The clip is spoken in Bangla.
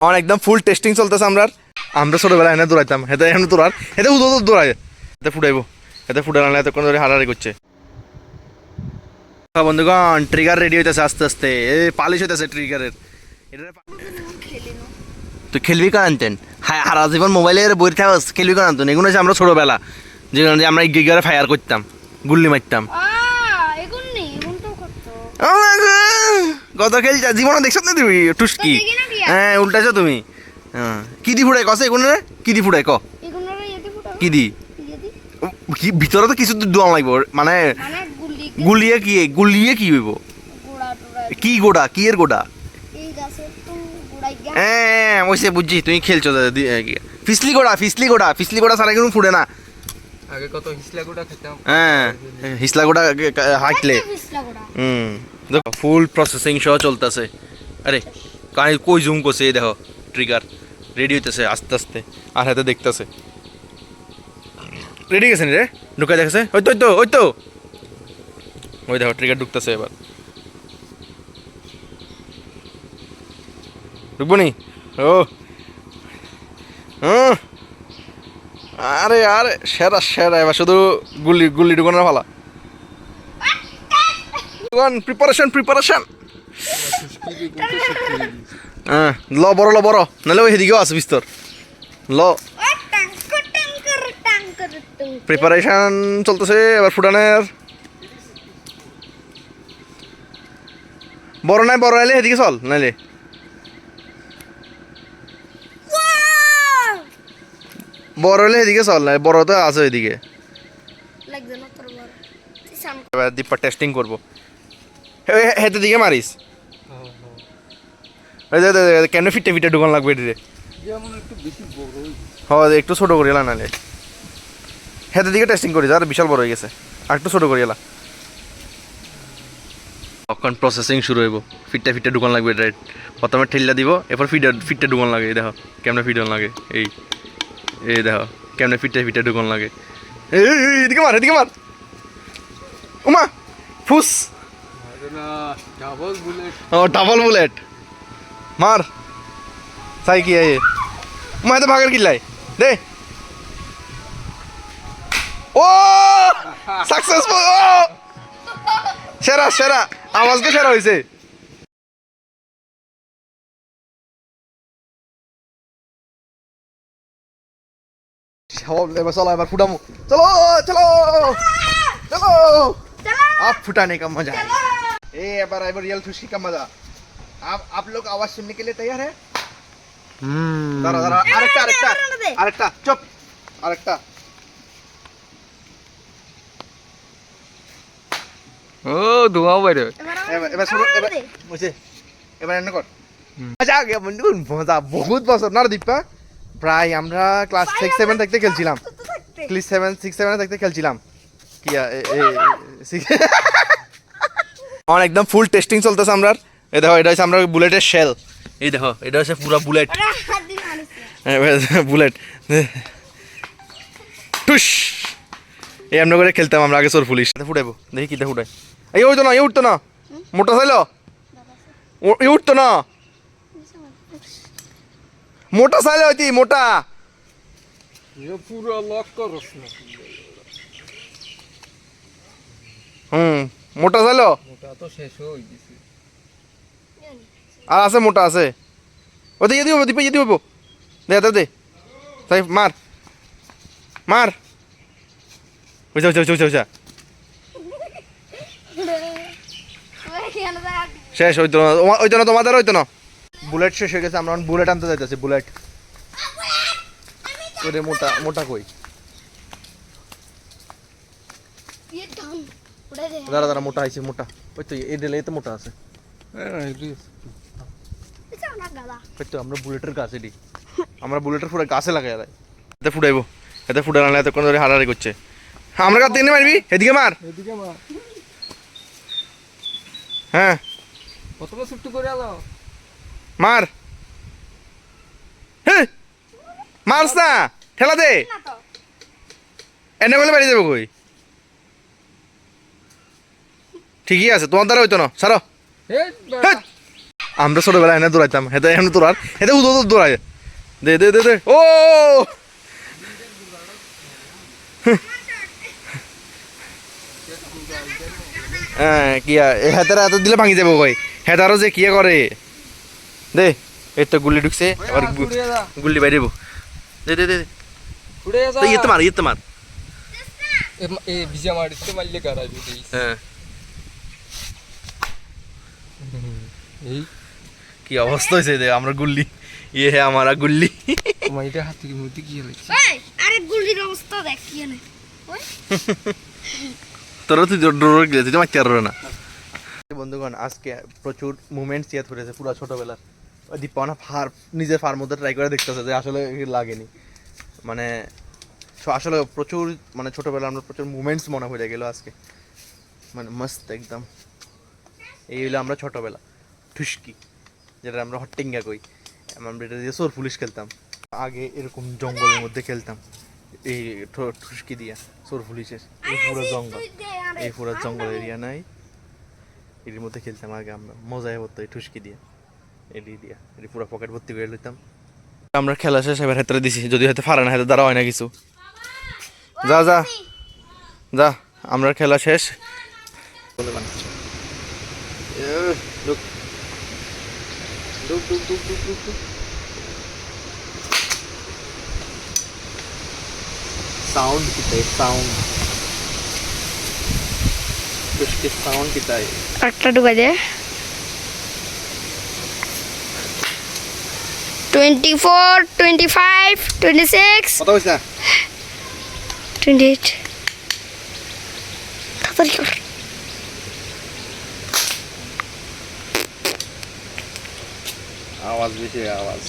আমার একদম ফুল টেস্টিং চলতেছে। আমরা ছোটবেলায় এনে দৌড়াইতাম, হেতে এখানে দৌড়ার হেতে উদো দৌড়ায়, এতে ফুটাইবো, এতে ফুটানো এতক্ষণ ধরে হারাহারি করছে। বন্ধুগণ ট্রিগার রেডি হইতেছে আস্তে আস্তে, পালিশ হইতেছে ট্রিগারের। তুই খেলবি কার আনতেন? হ্যাঁ, হারা জীবন মোবাইলের বই থাকস, খেলবি কার আনতেন? এগুলো হচ্ছে আমরা ছোটবেলা, যেখানে আমরা গিগারে ফায়ার করতাম, গুল্লি মারতাম। কত খেলছা জীবনে দেখছ না তুমি? টুসকি হ্যাঁ উল্টাছো তুমি। হ্যাঁ কি দি ফুটাই কসে এগুলো? কি দি ফুটাই ক? কি দি? কি ভিতরে তো কিছু দোয়া লাগবে, মানে গুলিয়ে কি হইব? কি গোড়া, কি এর গোড়া? হ্যাঁ ওইসে বুঝছি, তুমি খেলছো ফিসলি গোড়া সারা কিন্তু ফুটে না। আগে কত হিসলা গোটা খেতাম। হ্যাঁ হিসলা গোড়া হাঁটলে। দেখো ফুল প্রসেসিং সহ চলতেছে। আরে কানে কই জুম করছে, এই দেখো ট্রিগার রেডি হইতেছে আস্তে আস্তে, আর হাতে দেখতেছে রেডি গেছে রে, ঢুকে দেখেছে। ওই দেখো ট্রিগার ঢুকতেছে, এবার ঢুকবো নি? ও আরে আরে সেরা এবার শুধু গুল্লি ঢুকানোর পালা। প্রিপারেশন হ্যাঁ, ল বড় নাহলে ওই সেদিকেও আছে বিস্তর। ল প্রিপারেশন চলতেছে এবার ফুটানের। বড় নাইলে সেদিকে চল, নাইলে বড় হলে এদিকে চল, না বড় তো আছে ওইদিকে। এবার দীপা টেস্টিং করবো, হেতে দিকে মারিস। কেন ফিটে ঢুকান লাগবে এটিতে? হ্যাঁ একটু ছোট করে এলা, নাহলে হেতে দিকে টেস্টিং করিস, আর বিশাল বড় হয়ে গেছে, আর একটু ছোট করে এলা। তখন প্রসেসিং শুরু হইব, ফিটে ঢুকান লাগবে এটা। প্রথমে ঠেল্লা দিব, এরপর ফিটে ঢুকান লাগে। দেখো কেমনে ফিট লাগে, এই দেখো কেমনে ফিটে ঢুকান লাগে। এদিকে মার উমা ফুস, ডাবল বুলেট মার চাই কি মা তো ভাগের কিল্লাই দে। ও সাকসেসফুল, ও সেরা আওয়াজ তো সেরা হয়েছে। एবার चलो, एবার फुटामो, चलो अब फुटाने का मजा है। एবার रियल खुशी का मजा। आप लोग आवाज सुनने के लिए तैयार है? আরেকটা চুপ, আরেকটা। ও ধোঁয়া বাইরে। এবার শুরু, এবার এনে কর। আচ্ছা আগে মজা বহুত বছর না দীপা, প্রায় আমরা ক্লাস 6-7 থাকতে খেলছিলাম। ক্লাস 6-7 থাকতে খেলছিলাম কি আমার একদম ফুল টেস্টিং চলতেছে। এই দেখো এটা হচ্ছে আমরা বুলেটের শেল, এই দেখো এটা হচ্ছে পুরো বুলেট টুস। এই এমন করে খেলতাম আমরা আগে, চোর পুলিশ। ফুটাইবো দেখি কিটা ফুটাই। এই উঠতো না, উঠতো না, মোটা চাইল উঠতো না, মোটা চাইলে হইতি মোটা। পুরো লক করস না। মোটা চাইলো, মোটা তো শেষ হয়ে গেছে। আর আছে মোটা আছে, ওতে ইয়ে দিব দীপে, ইয়ে দিব দে তাই মার বুঝা শেষ হইতো না তোমাদের, হইতো না। বুলেট শেষ হয়ে গেছে, আমরা বুলেট আনতে যাইতেছি। বুলেট ওরে মোটা কই? দাঁড়া মোটা আইছে, মোটা ওই তো এই দিলে তো মোটা আছে। আমরা বুলেটের গাছে দিই, আমরা বুলেটের ফুটে গাছে লাগাই দেয়, এতে ফুটাইবো, এতে ফুটানো এতক্ষণ ধরে হারাহারি করছে। আমরা কাছ থেকে মারবি, এদিকে মার। হ্যাঁ প্রথমে ছুট্টি করে আলো মার, হ্যাঁ মারস না, ঠেলা দে, এনে বলে বাড়ি যাবো কই? ঠিকই আছে, তোমার দ্বারা হইতো না, সারো। আমরা ছোটবেলায় এনে দৌড়াইতাম হেতে এখন তোরার হেতে উদো দৌড়ায় দে দে দে দে ও হ্যাঁ কিয়া হেতারা এত দিলে ভাঙি যাবো ভাই হেতারও যে কিয়া করে দে এই তো গুলি ঢুকছে আবার গুলি বাইরে দে দে দে উড়ে যা ইয়েতে মার এ বিজা মারিতে মারলে কারাবি দেই হ্যাঁ এই কি অবস্থা হয়েছে দে আমরা গুল্লি ইয়ে হ্যাঁ আমার গুল্লি মাইটা হাতে মুতি কি হইছে এই আরে গুলির অবস্থা দেখ কি না ওই তোরা তুই ডোর গেলে তুই মারতে পারবে না বন্ধুগণ আজকে প্রচুর মুভমেন্টস ইয়াদ করেছে পুরো ছোটবেলার ওই দীপানা ফার নিজের ফার মধ্যে ট্রাই করে দেখতেছে যে আসলে লাগেনি মানে আসলে প্রচুর মানে ছোটবেলা আমরা প্রচুর মুভমেন্টস মনে হয়ে গেল আজকে মানে মস্ত একদম এই হলো আমরা ছোটবেলা ঠুসকি যেটা আমরা হট্টিঙ্গা কই আমরা এটা দিয়ে সোর পুলিশ খেলতাম আগে এরকম জঙ্গলের মধ্যে খেলতাম এই ঠুসকি দিয়া সোর পুলিশের এই পুরো জঙ্গল এই পুরো জঙ্গল এরিয়া নাই এর মধ্যে খেলতাম আগে আমরা মজায় হতো এই ঠুসকি দিয়ে এডি দিয়া এটি পুরো পকেট ভর্তি করে লইতাম আমরা খেলা শেষ এবার হাতে দিছি যদি হয়তো ফারে না হাতে দ্বারা হয় না কিছু যা যা যা আমরা খেলা শেষ साउंड कितना है साउंड उसके साउंड कितना है একটা ঢুকা দে 24 25 26 কত হইছে 28 তাড়াতাড়ি কর आवाज बेশি आवाज